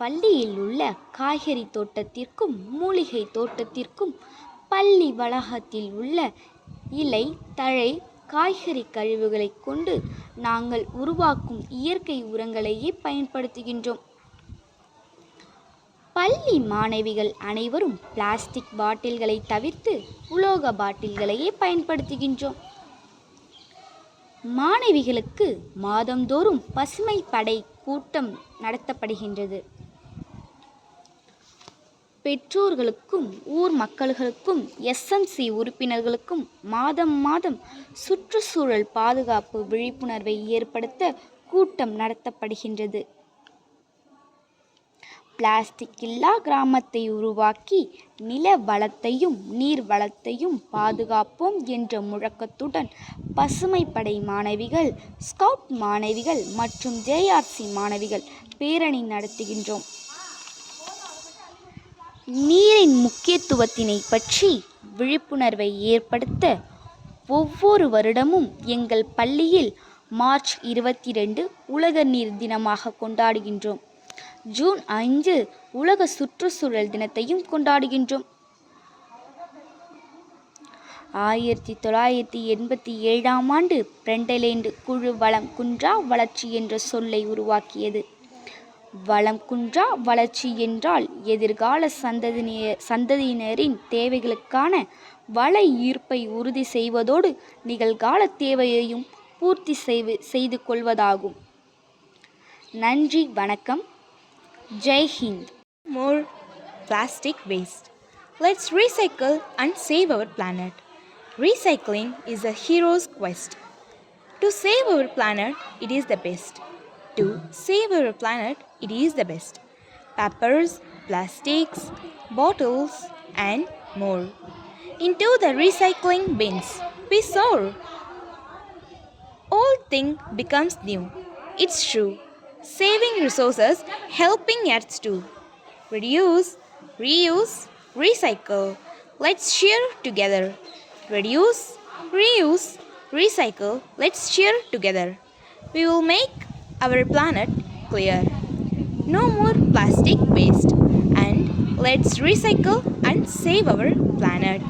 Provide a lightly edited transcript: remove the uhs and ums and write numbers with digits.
பள்ளியில் உள்ள காய்கறி தோட்டத்திற்கும் மூலிகை தோட்டத்திற்கும் பள்ளி வளாகத்தில் உள்ள இலை, தழை, காய்கறி கழிவுகளை கொண்டு நாங்கள் உருவாக்கும் இயற்கை உரங்களையே பயன்படுத்துகின்றோம். பள்ளி மாணவிகள் அனைவரும் பிளாஸ்டிக் பாட்டில்களை தவிர்த்து உலோக பாட்டில்களையே பயன்படுத்துகின்றோம். மாணவிகளுக்கு மாதந்தோறும் பசுமை படை கூட்டம் நடத்தப்படுகின்றது. பெற்றோர்களுக்கும் ஊர் மக்களுக்கும் SMC உறுப்பினர்களுக்கும் மாதம் சுற்றுச்சூழல் பாதுகாப்பு விழிப்புணர்வை ஏற்படுத்த கூட்டம் நடத்தப்படுகின்றது. பிளாஸ்டிக் இல்லா கிராமத்தை உருவாக்கி நில வளத்தையும் நீர் வளத்தையும் பாதுகாப்போம் என்ற முழக்கத்துடன் பசுமை படை மாணவிகள், ஸ்கவுட் மாணவிகள் மற்றும் JRC மாணவிகள் பேரணி நடத்துகின்றோம். நீரின் முக்கியத்துவத்தினை பற்றி விழிப்புணர்வை ஏற்படுத்த ஒவ்வொரு வருடமும் எங்கள் பள்ளியில் மார்ச் 22 உலக நீர் தினமாக கொண்டாடுகின்றோம். ஜூன் 5 உலக சுற்றுச்சூழல் தினத்தையும் கொண்டாடுகின்றோம். 1987ஆம் ஆண்டு பிரண்டலேண்ட் குழு வளம் குன்றா வளர்ச்சி என்ற சொல்லை உருவாக்கியது. வளம் குன்றா வளர்ச்சி என்றால் எதிர்கால சந்ததியினரின் தேவைகளுக்கான வள ஈர்ப்பை உறுதி செய்வதோடு நிகழ்கால தேவையையும் பூர்த்தி செய்து கொள்வதாகும். நன்றி, வணக்கம். Jai Hind. More plastic waste. Let's recycle and save our planet. Recycling is a hero's quest. To save our planet, it is the best. To save our planet, it is the best. Papers, plastics, bottles, and more. Into the recycling bins, we soar. Old thing becomes new. It's true. Saving resources, helping Earth too. Reduce, reuse, recycle. Let's cheer together. Reduce, reuse, recycle. Let's cheer together. We will make our planet clear. No more plastic waste. And let's recycle and save our planet.